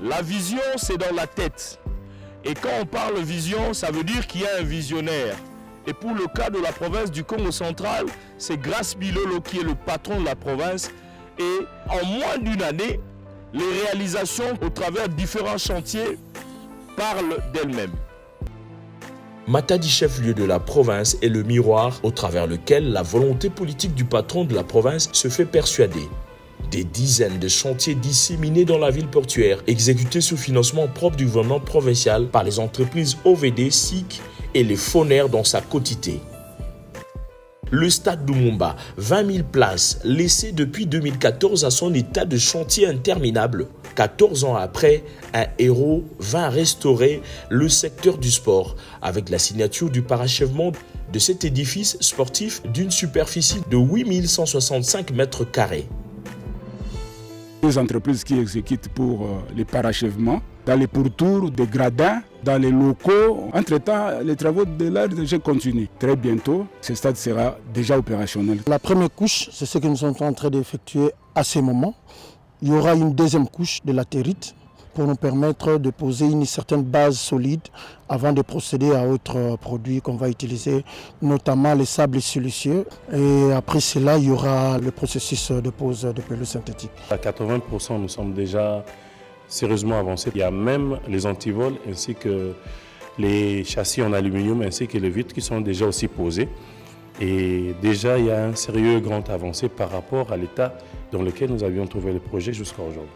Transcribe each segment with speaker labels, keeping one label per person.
Speaker 1: La vision, c'est dans la tête. Et quand on parle vision, ça veut dire qu'il y a un visionnaire. Et pour le cas de la province du Congo central, c'est Grace Bilolo qui est le patron de la province. Et en moins d'une année, les réalisations au travers de différents chantiers parlent d'elles-mêmes.
Speaker 2: Matadi, chef-lieu de la province, est le miroir au travers lequel la volonté politique du patron de la province se fait persuader. Des dizaines de chantiers disséminés dans la ville portuaire, exécutés sous financement propre du gouvernement provincial par les entreprises OVD, SIC et les Fonaires dans sa quotité. Le stade Lumumba, 20 000 places, laissé depuis 2014 à son état de chantier interminable. 14 ans après, un héros vint restaurer le secteur du sport avec la signature du parachèvement de cet édifice sportif d'une superficie de 8 165 mètres carrés.
Speaker 3: Les entreprises qui exécutent pour les parachèvements, dans les pourtours des gradins, dans les locaux. Entre-temps, les travaux de l'art continuent. Très bientôt, ce stade sera déjà opérationnel.
Speaker 4: La première couche, c'est ce que nous sommes en train d'effectuer à ce moment. Il y aura une deuxième couche de latérite pour nous permettre de poser une certaine base solide avant de procéder à autres produits qu'on va utiliser, notamment les sables siliceux. Et après cela, il y aura le processus de pose de pelouse synthétique.
Speaker 5: À 80%, nous sommes déjà sérieusement avancés. Il y a même les antivols ainsi que les châssis en aluminium ainsi que les vitres qui sont déjà aussi posés. Et déjà, il y a un sérieux grand avancé par rapport à l'état dans lequel nous avions trouvé le projet jusqu'à aujourd'hui.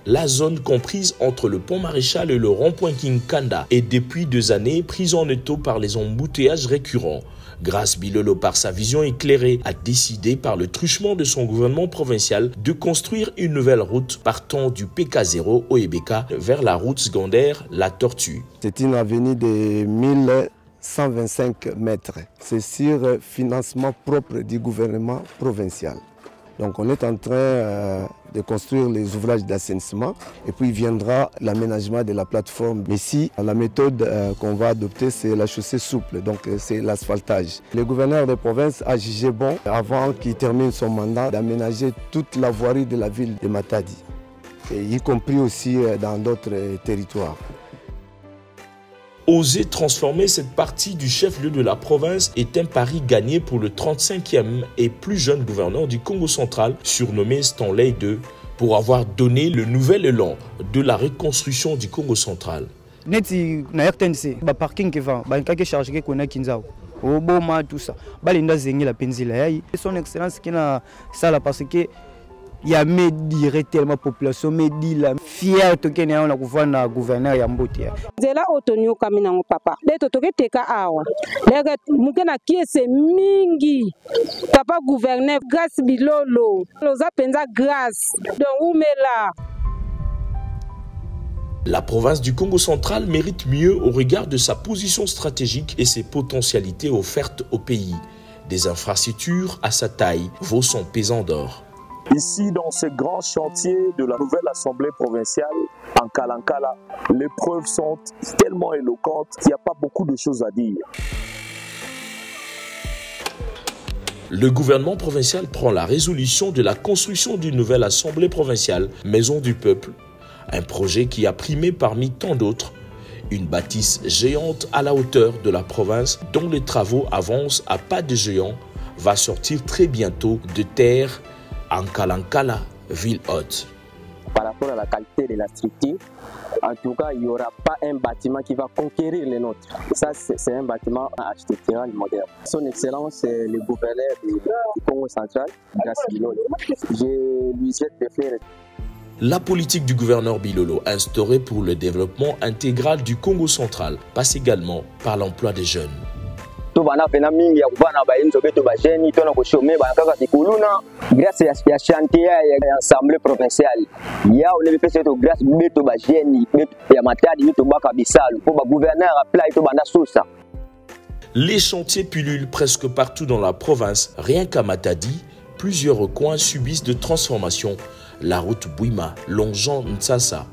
Speaker 2: La zone comprise entre le pont Maréchal et le rond-point Kinkanda est depuis 2 années prise en étau par les embouteillages récurrents. Grace Bilolo, par sa vision éclairée, a décidé par le truchement de son gouvernement provincial de construire une nouvelle route partant du PK0 au Ebeka vers la route secondaire La Tortue.
Speaker 6: C'est une avenue de 1125 mètres. C'est sur financement propre du gouvernement provincial. Donc on est en train de construire les ouvrages d'assainissement et puis viendra l'aménagement de la plateforme. Mais ici, la méthode qu'on va adopter, c'est la chaussée souple, donc c'est l'asphaltage. Le gouverneur de province a jugé bon, avant qu'il termine son mandat, d'aménager toute la voirie de la ville de Matadi, et y compris aussi dans d'autres territoires.
Speaker 2: Oser transformer cette partie du chef-lieu de la province est un pari gagné pour le 35e et plus jeune gouverneur du Congo central, surnommé Stanley II, pour avoir donné le nouvel élan de la reconstruction du Congo central.
Speaker 7: Neti na RTNC, ba parking qui va, ba nkake charge ke kona kinzao. Oboma tout ça. Ba linda zengi la penzila yayi. Son excellence qui na sala parce que il y a médire tellement population médi la fière to kenya on a gouverneur gouverneur ya Mbotia.
Speaker 8: Zela otonyo kamina mo papa. Leto to teka awa. Lega mukena kiese mingi. Papa gouverneur Grace Bilolo. Loza penza Grace. Donc umela.
Speaker 2: La province du Congo central mérite mieux au regard de sa position stratégique et ses potentialités offertes au pays. Des infrastructures à sa taille vaut son pesant d'or.
Speaker 1: Ici, dans ce grand chantier de la nouvelle assemblée provinciale, en Kalankala, les preuves sont tellement éloquentes qu'il n'y a pas beaucoup de choses à dire.
Speaker 2: Le gouvernement provincial prend la résolution de la construction d'une nouvelle assemblée provinciale, Maison du Peuple, un projet qui a primé parmi tant d'autres, une bâtisse géante à la hauteur de la province dont les travaux avancent à pas de géant, va sortir très bientôt de terre en Kalankala, ville haute.
Speaker 9: Par rapport à la qualité de la structure, en tout cas, il n'y aura pas un bâtiment qui va conquérir les nôtres. Ça, c'est un bâtiment architectural moderne. Son Excellence, le gouverneur du Congo central, Grace Bilolo. Je lui souhaite de faire.
Speaker 2: La politique du gouverneur Bilolo, instaurée pour le développement intégral du Congo central, passe également par l'emploi des jeunes.
Speaker 9: Grâce à la chantier à l'Assemblée provinciale, il y a une grâce à
Speaker 2: les chantiers pullulent presque partout dans la province. Rien qu'à Matadi, plusieurs recoins subissent de transformations. La route Bouima, longeant Ntsassa.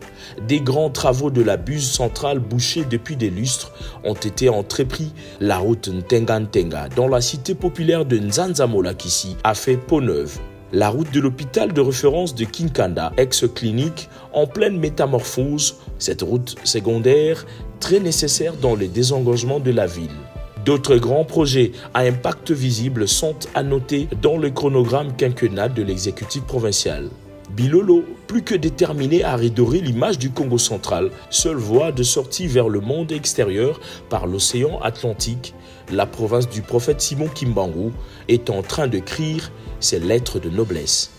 Speaker 2: Des grands travaux de la buse centrale bouchée depuis des lustres ont été entrepris. La route Ntenga Ntenga, dans la cité populaire de Nzanzamolakissi, a fait peau neuve. La route de l'hôpital de référence de Kinkanda, ex-clinique, en pleine métamorphose, cette route secondaire très nécessaire dans le désengagement de la ville. D'autres grands projets à impact visible sont à noter dans le chronogramme quinquennal de l'exécutif provincial. Bilolo, plus que déterminé à redorer l'image du Congo central, seule voie de sortie vers le monde extérieur par l'océan Atlantique, la province du prophète Simon Kimbangu est en train de crier ses lettres de noblesse.